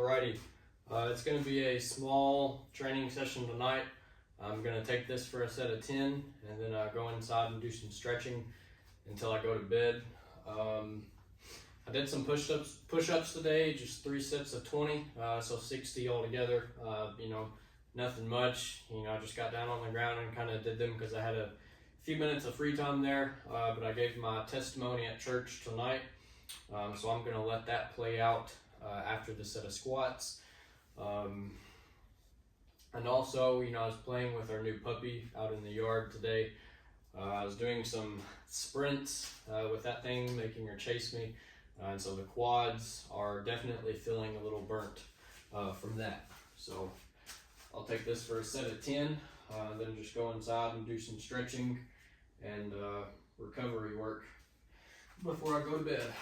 Alrighty, it's going to be a small training session tonight. I'm going to take this for a set of 10 and then go inside and do some stretching until I go to bed. I did some push-ups today, just 3 sets of 20, so 60 altogether. Nothing much. I just got down on the ground and kind of did them because I had a few minutes of free time there, but I gave my testimony at church tonight, so I'm going to let that play out after the set of squats. And also, I was playing with our new puppy out in the yard today. I was doing some sprints with that thing, making her chase me, and so the quads are definitely feeling a little burnt from that. So I'll take this for a set of 10, then just go inside and do some stretching and recovery work before I go to bed.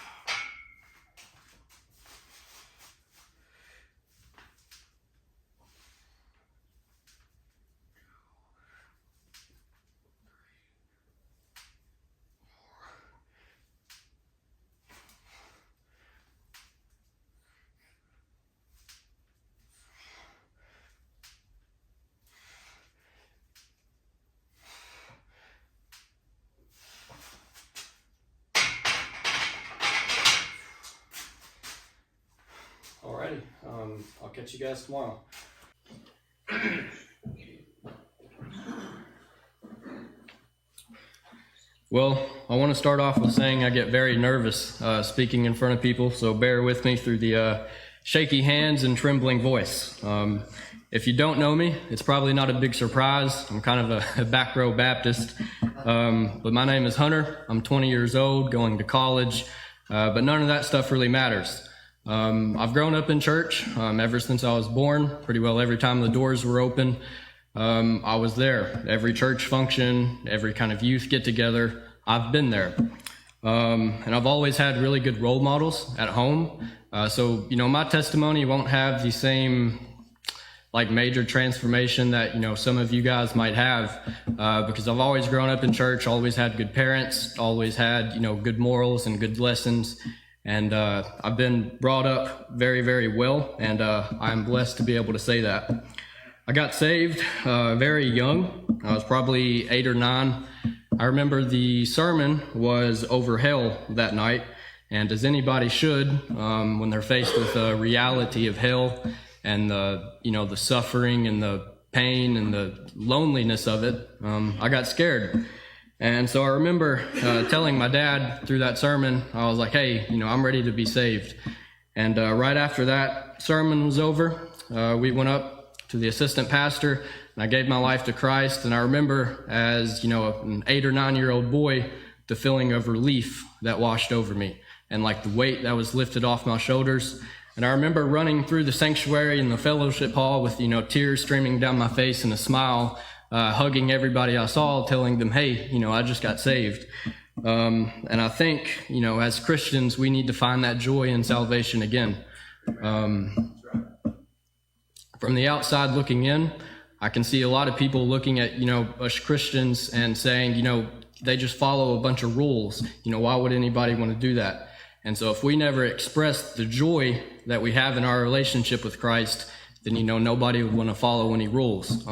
Alrighty, I'll catch you guys tomorrow. Well, I want to start off with saying I get very nervous speaking in front of people, so bear with me through the shaky hands and trembling voice. If you don't know me, it's probably not a big surprise. I'm kind of a back row Baptist, but my name is Hunter. I'm 20 years old, going to college, but none of that stuff really matters. I've grown up in church ever since I was born. Pretty well every time the doors were open, I was there. Every church function, every kind of youth get together, I've been there. And I've always had really good role models at home. So my testimony won't have the same major transformation that some of you guys might have, because I've always grown up in church, always had good parents, always had good morals and good lessons. And I've been brought up very, very well, and I'm blessed to be able to say that. I got saved very young. I was probably 8 or 9. I remember the sermon was over hell that night, and as anybody should, when they're faced with the reality of hell and the suffering and the pain and the loneliness of it, I got scared. And so I remember telling my dad through that sermon, I was like, hey, I'm ready to be saved. And right after that sermon was over, we went up to the assistant pastor, and I gave my life to Christ. And I remember as, an 8 or 9-year-old boy, the feeling of relief that washed over me and the weight that was lifted off my shoulders. And I remember running through the sanctuary in the fellowship hall with, tears streaming down my face and a smile, hugging everybody I saw, telling them, hey, I just got saved. And I think, as Christians, we need to find that joy in salvation again. From the outside looking in, I can see a lot of people looking at, us Christians and saying, they just follow a bunch of rules. Why would anybody want to do that? And so if we never express the joy that we have in our relationship with Christ, then, nobody would want to follow any rules.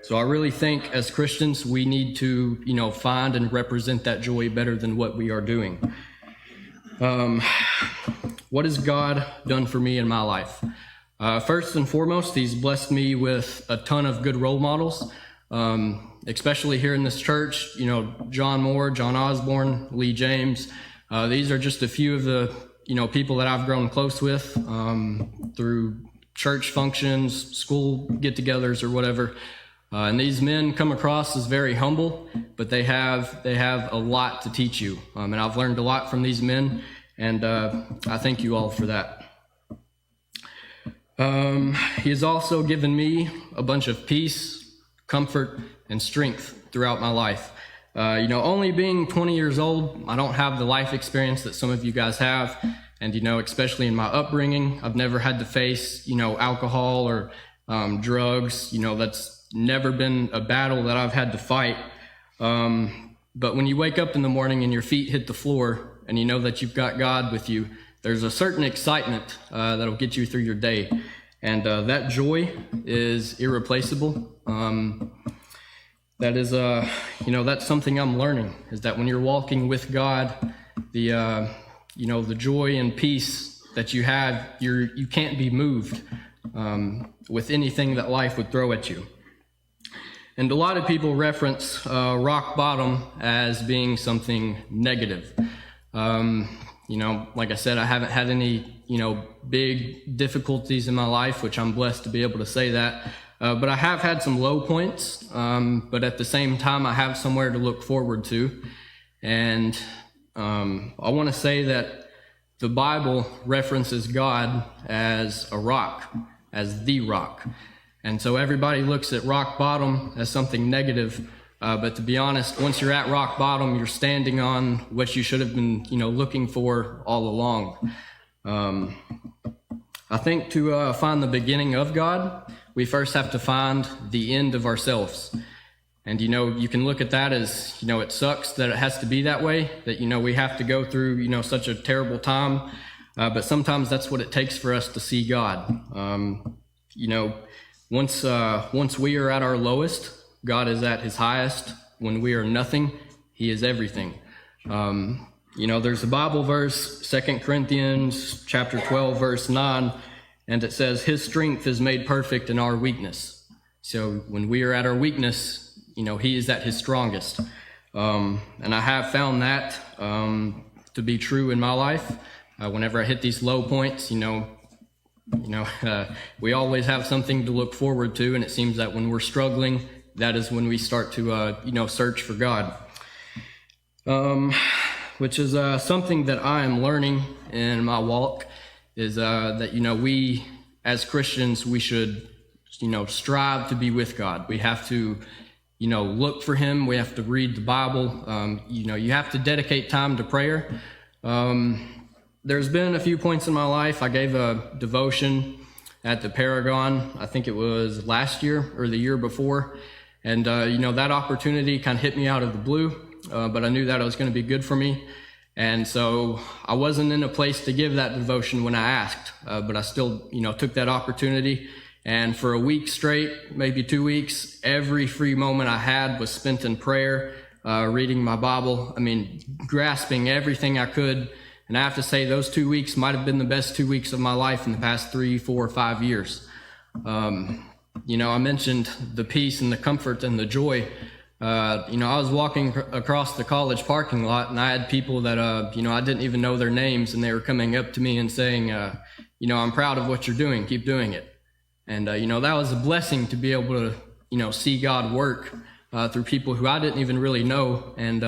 So I really think as Christians, we need to, find and represent that joy better than what we are doing. What has God done for me in my life? First and foremost, He's blessed me with a ton of good role models, especially here in this church. John Moore, John Osborne, Lee James. These are just a few of the, people that I've grown close with through church functions, school get-togethers, or whatever. And these men come across as very humble, but they have a lot to teach you. And I've learned a lot from these men, and I thank you all for that. He has also given me a bunch of peace, comfort, and strength throughout my life. Only being 20 years old, I don't have the life experience that some of you guys have. And, especially in my upbringing, I've never had to face, alcohol or drugs. That's never been a battle that I've had to fight. But when you wake up in the morning and your feet hit the floor and you know that you've got God with you, there's a certain excitement that'll get you through your day. And that joy is irreplaceable. That is, that's something I'm learning, is that when you're walking with God, the joy and peace that you have, you can't be moved with anything that life would throw at you. And a lot of people reference rock bottom as being something negative. Like I said, I haven't had any, big difficulties in my life, which I'm blessed to be able to say that. But I have had some low points, but at the same time, I have somewhere to look forward to. And I want to say that the Bible references God as a rock, as the rock. And so everybody looks at rock bottom as something negative. But to be honest, once you're at rock bottom, you're standing on what you should have been, looking for all along. I think to find the beginning of God, we first have to find the end of ourselves. And, you can look at that as, it sucks that it has to be that way, that, we have to go through, such a terrible time. But sometimes that's what it takes for us to see God. Once we are at our lowest, God is at his highest. When we are nothing, he is everything. There's a Bible verse, 2 Corinthians chapter 12, verse 9, and it says, his strength is made perfect in our weakness. So when we are at our weakness, he is at his strongest. And I have found that to be true in my life. Whenever I hit these low points, we always have something to look forward to, and it seems that when we're struggling, that is when we start to, search for God. Which is something that I am learning in my walk, is that, we as Christians, we should, strive to be with God. We have to, look for him. We have to read the Bible. You have to dedicate time to prayer. There's been a few points in my life. I gave a devotion at the Paragon. I think it was last year or the year before. And, that opportunity kind of hit me out of the blue, but I knew that it was going to be good for me. And so I wasn't in a place to give that devotion when I asked, but I still, took that opportunity. And for a week straight, maybe 2 weeks, every free moment I had was spent in prayer, reading my Bible. Grasping everything I could. And I have to say those 2 weeks might have been the best 2 weeks of my life in the past 3, 4, 5 years. I mentioned the peace and the comfort and the joy. I was walking across the college parking lot, and I had people that, I didn't even know their names, and they were coming up to me and saying, I'm proud of what you're doing. Keep doing it. And, that was a blessing to be able to, see God work through people who I didn't even really know. And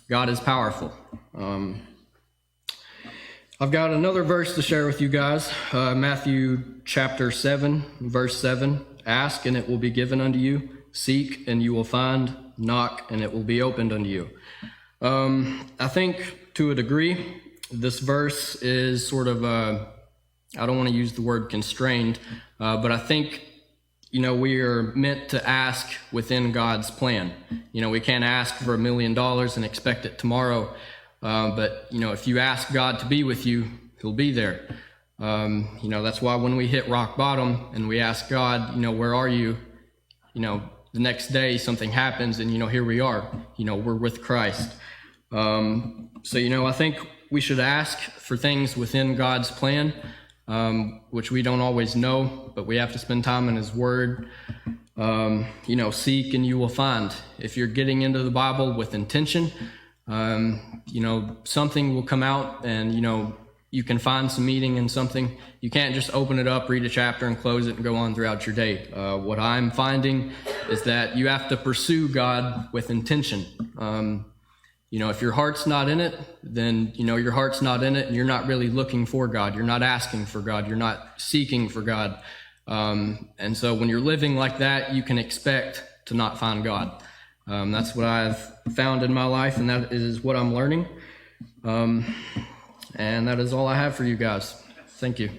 God is powerful. I've got another verse to share with you guys. Matthew chapter 7, verse 7. Ask, and it will be given unto you. Seek, and you will find. Knock, and it will be opened unto you. I think to a degree, this verse is sort of, I don't want to use the word constrained, but I think, we are meant to ask within God's plan. We can't ask for $1 million and expect it tomorrow. But if you ask God to be with you, he'll be there. That's why when we hit rock bottom and we ask God, where are you? The next day something happens and, here we are, we're with Christ. So, I think we should ask for things within God's plan, which we don't always know, but we have to spend time in his word. Seek and you will find. If you're getting into the Bible with intention, something will come out and, you can find some meaning in something. You can't just open it up, read a chapter and close it and go on throughout your day. What I'm finding is that you have to pursue God with intention. If your heart's not in it, then, your heart's not in it and you're not really looking for God. You're not asking for God. You're not seeking for God. And so when you're living like that, you can expect to not find God. That's what I've found in my life, and that is what I'm learning. And that is all I have for you guys. Thank you.